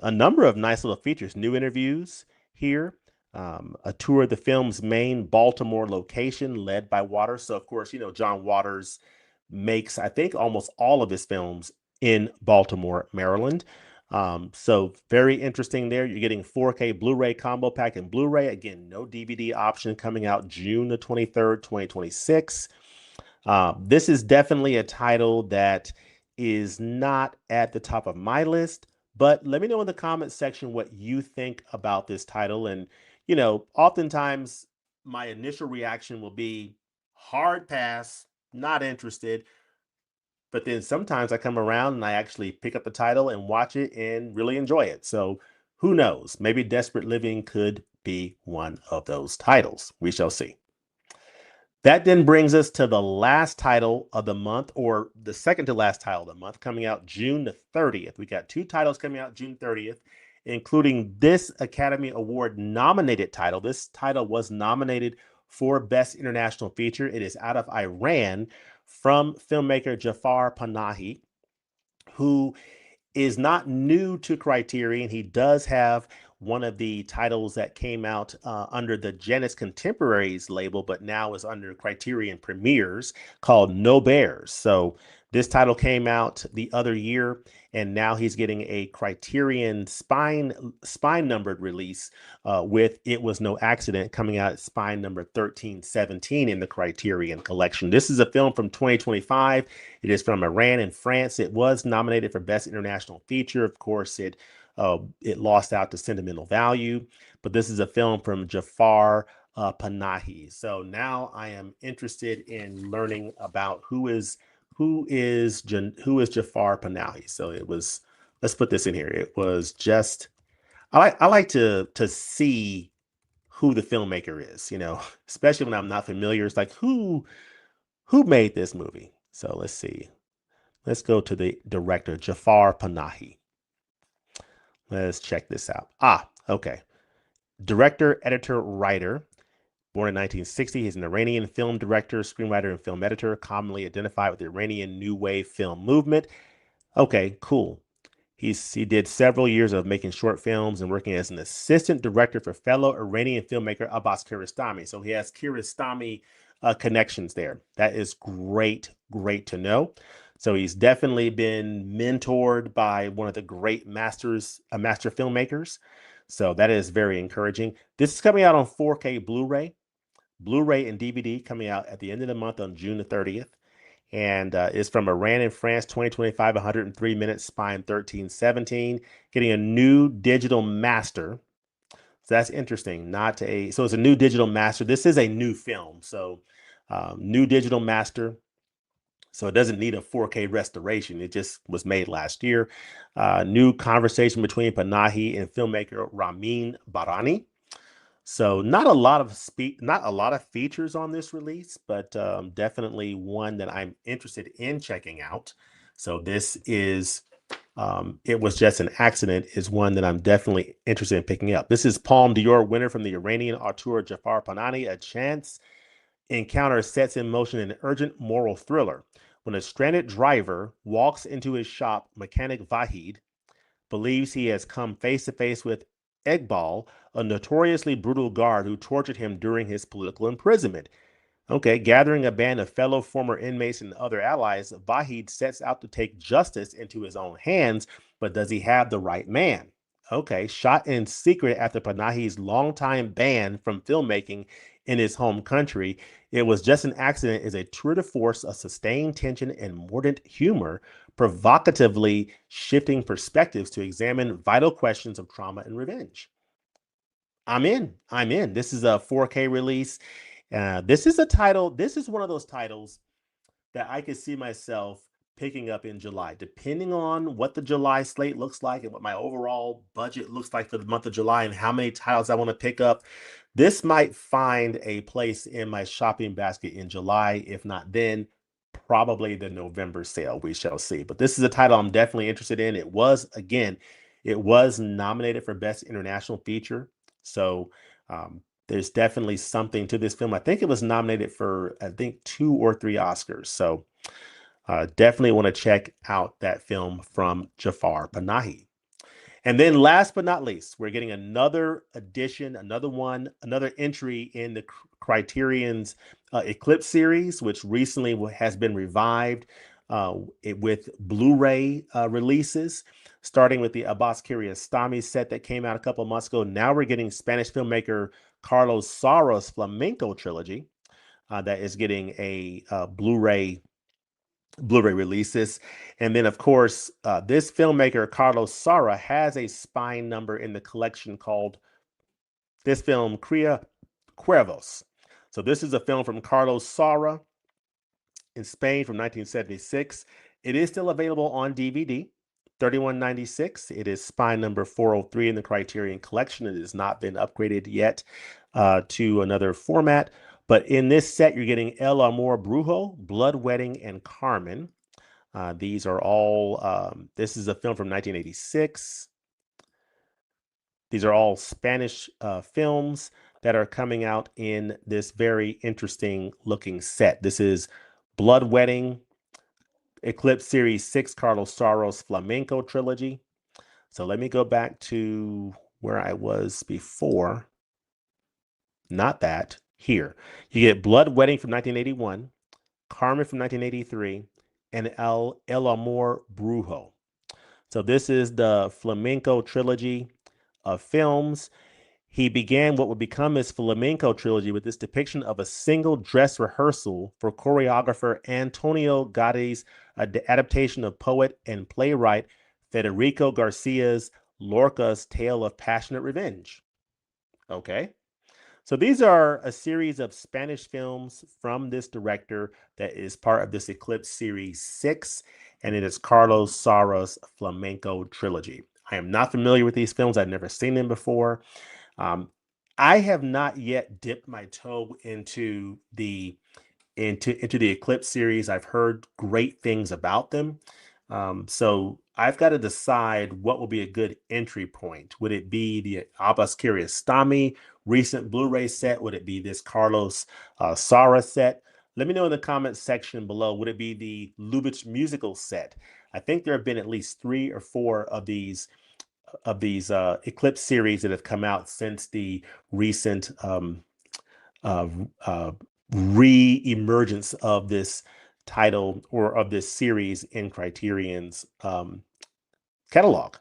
A number of nice little features, new interviews here, a tour of the film's main Baltimore location led by Waters. So, of course, John Waters makes, I think, almost all of his films in Baltimore, Maryland. So very interesting there. You're getting 4K Blu-ray combo pack and Blu-ray. Again, no DVD option, coming out June the 23rd, 2026. This is definitely a title that is not at the top of my list, but let me know in the comments section what you think about this title. And, oftentimes my initial reaction will be hard pass, not interested. But then sometimes I come around and I actually pick up the title and watch it and really enjoy it. So who knows? Maybe Desperate Living could be one of those titles. We shall see. That then brings us to the last title of the month, or the second to last title of the month, coming out June the 30th. We got two titles coming out June 30th, including this Academy Award nominated title. This title was nominated for Best International Feature. It is out of Iran from filmmaker Jafar Panahi, who is not new to Criterion. He does have one of the titles that came out under the Janus Contemporaries label, but now is under Criterion Premieres, called No Bears. So this title came out the other year, and now he's getting a Criterion spine numbered release with It Was No Accident coming out at spine number 1317 in the Criterion collection. This is a film from 2025. It is from Iran and France. It was nominated for Best International Feature. Of course, it lost out to Sentimental Value, but this is a film from Jafar Panahi. So now I am interested in learning about who is Jafar Panahi. So it was, let's put this in here. It was just, I like to see who the filmmaker is, especially when I'm not familiar. It's like who made this movie. So let's see. Let's go to the director, Jafar Panahi. Let's check this out. Okay. Director, editor, writer. Born in 1960, he's an Iranian film director, screenwriter, and film editor, commonly identified with the Iranian New Wave film movement. Okay, cool. He did several years of making short films and working as an assistant director for fellow Iranian filmmaker Abbas Kiarostami. So he has Kiarostami connections there. That is great to know. So he's definitely been mentored by one of the great master filmmakers. So that is very encouraging. This is coming out on 4K Blu-ray and DVD, coming out at the end of the month on June the 30th. And is from Iran and France, 2025, 103 minutes, spine 1317, getting a new digital master. So that's interesting. So it's a new digital master. This is a new film. So new digital master. So it doesn't need a 4K restoration. It just was made last year. New conversation between Panahi and filmmaker Ramin Barani. So not a lot of features on this release, but definitely one that I'm interested in checking out. So this is It Was Just an Accident is one that I'm definitely interested in picking up. This is Palme d'Or winner from the Iranian auteur Jafar Panahi. A chance encounter sets in motion an urgent moral thriller. When a stranded driver walks into his shop, mechanic Vahid believes he has come face to face with Egbal, a notoriously brutal guard who tortured him during his political imprisonment. Okay, gathering a band of fellow former inmates and other allies, Vahid sets out to take justice into his own hands, but does he have the right man? Okay, shot in secret after Panahi's longtime ban from filmmaking in his home country, It Was Just an Accident is a tour de force of sustained tension and mordant humor, provocatively shifting perspectives to examine vital questions of trauma and revenge. I'm in. This is a 4K release. This is one of those titles that I could see myself picking up in July, depending on what the July slate looks like and what my overall budget looks like for the month of July and how many titles I want to pick up. This might find a place in my shopping basket in July. If not then, probably the November sale. We shall see. But this is a title I'm definitely interested in. It was nominated for Best International Feature. So there's definitely something to this film. I think it was nominated for, 2 or 3 Oscars. So definitely want to check out that film from Jafar Panahi. And then last but not least, we're getting another edition, another entry in the Criterion's Eclipse series, which recently has been revived with Blu-ray releases, starting with the Abbas Kiarostami set that came out a couple of months ago. Now we're getting Spanish filmmaker Carlos Saura's Flamenco trilogy that is getting a Blu-ray releases. And then, of course, this filmmaker, Carlos Saura, has a spine number in the collection called this film, Cria Cuervos. So this is a film from Carlos Saura in Spain from 1976. It is still available on DVD, $31.96. It is spine number 403 in the Criterion collection. It has not been upgraded yet to another format. But in this set, you're getting El Amor Brujo, Blood Wedding, and Carmen. These are all, this is a film from 1986. These are all Spanish films that are coming out in this very interesting looking set. This is Blood Wedding, Eclipse Series 6, Carlos Saura's Flamenco trilogy. So let me go back to where I was before. Not that. Here. You get Blood Wedding from 1981, Carmen from 1983, and El Amor Brujo. So this is the Flamenco trilogy of films. He began what would become his flamenco trilogy with this depiction of a single dress rehearsal for choreographer Antonio Gaudi's adaptation of poet and playwright Federico Garcia's Lorca's Tale of Passionate Revenge. Okay. So these are a series of Spanish films from this director that is part of this Eclipse Series 6, and it is Carlos Saura's Flamenco trilogy. I am not familiar with these films. I've never seen them before. I have not yet dipped my toe into the Eclipse series. I've heard great things about them. So I've got to decide what will be a good entry point. Would it be the Abbas Kiarostami recent Blu-ray set? Would it be this Carlos Saura set? Let me know in the comments section below. Would it be the Lubitsch musical set? I think there have been at least 3 or 4 of these Eclipse series that have come out since the recent re-emergence of this title or of this series in Criterion's catalog.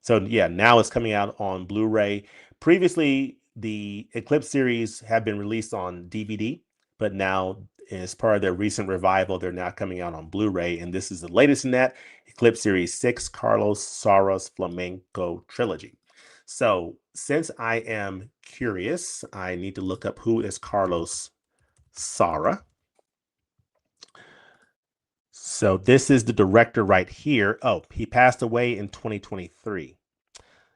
So yeah, now it's coming out on Blu-ray. Previously, the Eclipse series have been released on DVD, but now as part of their recent revival, they're now coming out on Blu-ray, and this is the latest in that, Eclipse Series 6, Carlos Saura's Flamenco trilogy. So since I am curious, I need to look up who is Carlos Saura. So this is the director right here. Oh, he passed away in 2023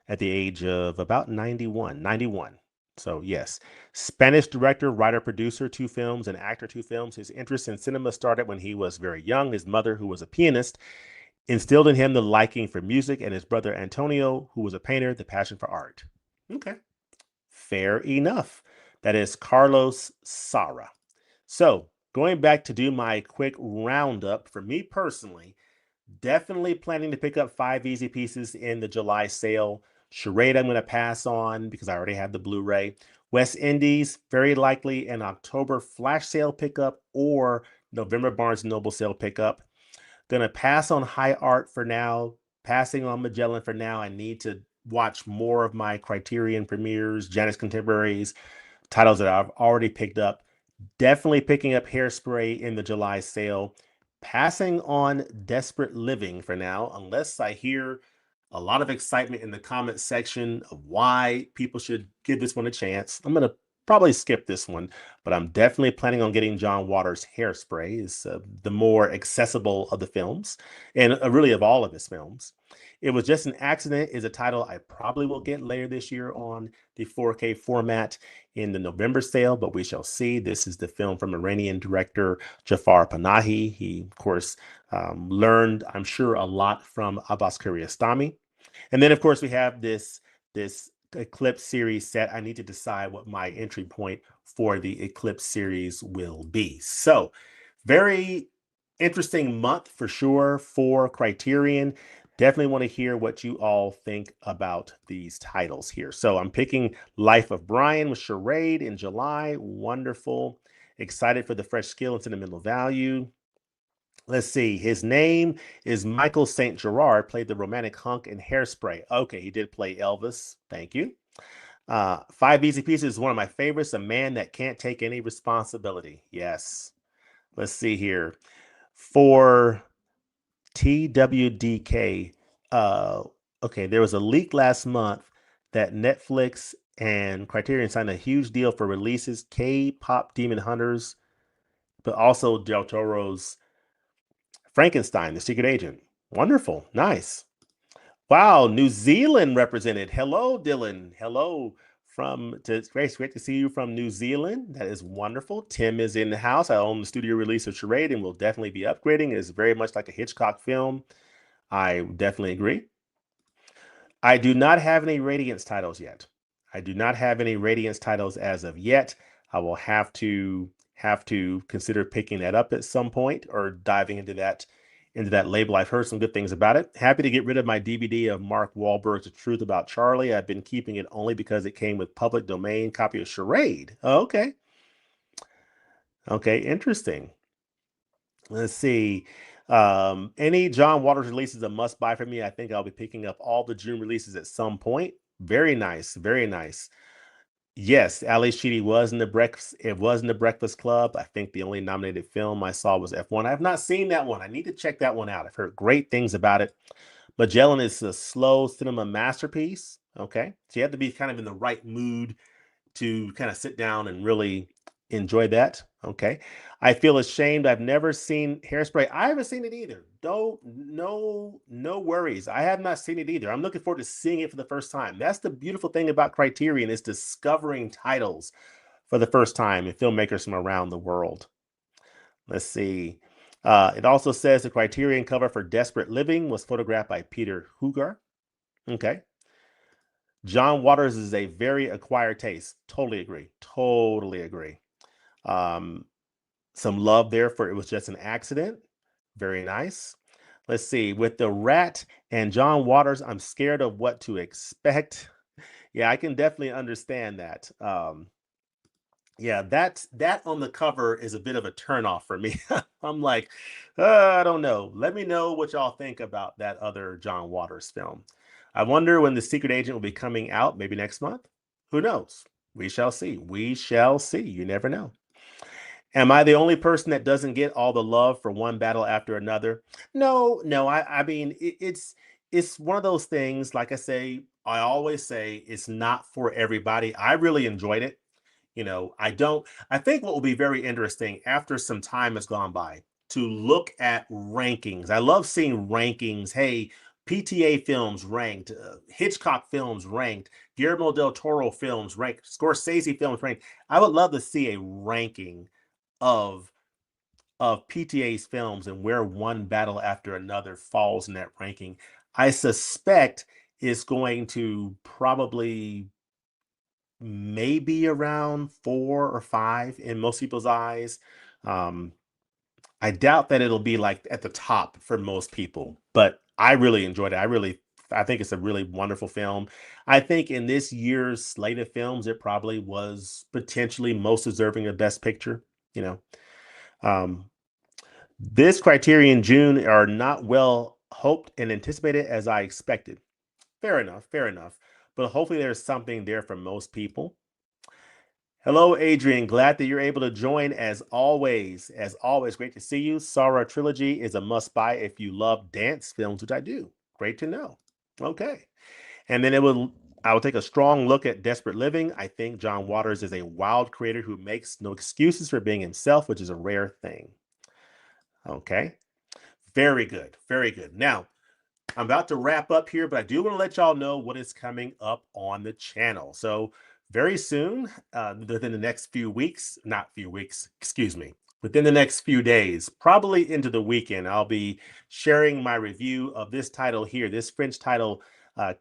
at the age of about 91. So yes, Spanish director, writer, producer, 2 films, and actor, 2 films. His interest in cinema started when he was very young. His mother, who was a pianist, instilled in him the liking for music, and his brother Antonio, who was a painter, the passion for art. Okay, fair enough. That is Carlos Saura. So going back to do my quick roundup, for me personally, definitely planning to pick up 5 easy pieces in the July sale. Charade, I'm going to pass on because I already have the Blu-ray. West Indies, very likely an October flash sale pickup or November Barnes & Noble sale pickup. Going to pass on High Art for now, passing on Magellan for now. I need to watch more of my Criterion premieres, Janus Contemporaries, titles that I've already picked up. Definitely picking up Hairspray in the July sale. Passing on Desperate Living for now, unless I hear a lot of excitement in the comment section of why people should give this one a chance. I'm going to probably skip this one, but I'm definitely planning on getting John Waters' Hairspray. It's the more accessible of the films, and really of all of his films. It Was Just an Accident is a title I probably will get later this year on the 4K format in the November sale, but we shall see. This is the film from Iranian director Jafar Panahi. He, of course, learned, I'm sure, a lot from Abbas Kiarostami. And then, of course, we have this Eclipse series set. I need to decide what my entry point for the Eclipse series will be. So, very interesting month for sure for Criterion. Definitely want to hear what you all think about these titles here. So I'm picking Life of Brian with Charade in July. Wonderful. Excited for the fresh skill and sentimental value. Let's see. His name is Michael St. Gerard, played the romantic hunk in Hairspray. Okay, he did play Elvis. Thank you. 5 Easy Pieces is one of my favorites. A Man That Can't Take Any Responsibility. Yes. Let's see here. For TWDK, okay, there was a leak last month that Netflix and Criterion signed a huge deal for releases K-pop Demon Hunters, but also Del Toro's Frankenstein, The Secret Agent. Wonderful. Nice. Wow, New Zealand represented. Hello, Dylan. Hello it's great to see you from New Zealand. That is wonderful. Tim is in the house. I own the studio release of Charade and will definitely be upgrading. It's very much like a Hitchcock film. I definitely agree. I do not have any Radiance titles yet. I do not have any Radiance titles as of yet. I will have to consider picking that up at some point or diving into that label. I've heard some good things about it. Happy to get rid of my DVD of Mark Wahlberg's The Truth About Charlie. I've been keeping it only because it came with public domain copy of Charade. Oh, okay. Okay, interesting. Let's see. Any John Waters release is a must buy for me. I think I'll be picking up all the June releases at some point. Very nice. Very nice. Yes, Ali Sheedy was in the Breakfast. It was in the Breakfast Club. I think the only nominated film I saw was F1. I have not seen that one. I need to check that one out. I've heard great things about it. Magellan is a slow cinema masterpiece. Okay, so you have to be kind of in the right mood to kind of sit down and really enjoy that. Okay. I feel ashamed. I've never seen Hairspray. I haven't seen it either. No worries. I have not seen it either. I'm looking forward to seeing it for the first time. That's the beautiful thing about Criterion is discovering titles for the first time and filmmakers from around the world. Let's see. It also says the Criterion cover for Desperate Living was photographed by Peter Huger. Okay. John Waters is a very acquired taste. Totally agree. Totally agree. Some love there for It Was Just an Accident. Very nice. Let's see. With The Rat and John Waters, I'm scared of what to expect. Yeah, I can definitely understand that. Yeah, that on the cover is a bit of a turnoff for me. I'm like, I don't know. Let me know what y'all think about that other John Waters film. I wonder when The Secret Agent will be coming out, maybe next month. Who knows? We shall see. We shall see. You never know. Am I the only person that doesn't get all the love for one battle after another? No. I mean, it's one of those things. Like I always say, it's not for everybody. I really enjoyed it. I think what will be very interesting after some time has gone by to look at rankings. I love seeing rankings. Hey, PTA films ranked, Hitchcock films ranked, Guillermo del Toro films ranked, Scorsese films ranked. I would love to see a ranking of PTA's films and where one battle after another falls in that ranking. I suspect is going to probably maybe around 4 or 5 in most people's eyes. I doubt that it'll be like at the top for most people, but I really enjoyed it. I think it's a really wonderful film. I think in this year's slate of films, it probably was potentially most deserving of Best Picture. You know, um, this Criterion June are not well hoped and anticipated as I expected. Fair enough, fair enough. But hopefully there's something there for most people. Hello, Adrian. Glad that you're able to join as always. As always, great to see you. Sara Trilogy is a must buy if you love dance films, which I do. Great to know. Okay. And then I will take a strong look at Desperate Living. I think John Waters is a wild creator who makes no excuses for being himself, which is a rare thing. Okay. Very good. Very good. Now, I'm about to wrap up here, but I do want to let y'all know what is coming up on the channel. So very soon, within the next few weeks, not few weeks, excuse me, within the next few days, probably into the weekend, I'll be sharing my review of this title here, this French title,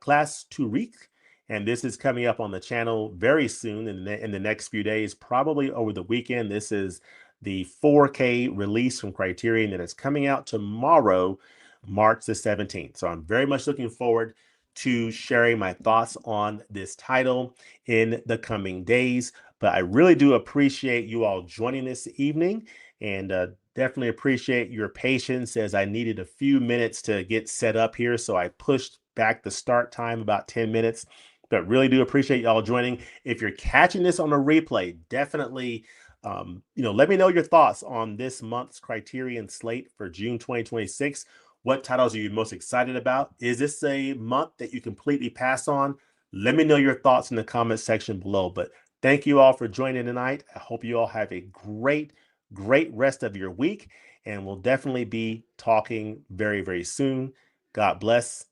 Classe Tourique. And this is coming up on the channel very soon in the next few days, probably over the weekend. This is the 4K release from Criterion that is coming out tomorrow, March the 17th. So I'm very much looking forward to sharing my thoughts on this title in the coming days. But I really do appreciate you all joining this evening, and definitely appreciate your patience as I needed a few minutes to get set up here. So I pushed back the start time about 10 minutes. But really do appreciate y'all joining. If you're catching this on a replay, definitely let me know your thoughts on this month's Criterion slate for June 2026. What titles are you most excited about? Is this a month that you completely pass on? Let me know your thoughts in the comment section below. But thank you all for joining tonight. I hope you all have a great, great rest of your week, and we'll definitely be talking very, very soon. God bless.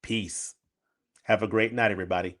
Peace. Have a great night, everybody.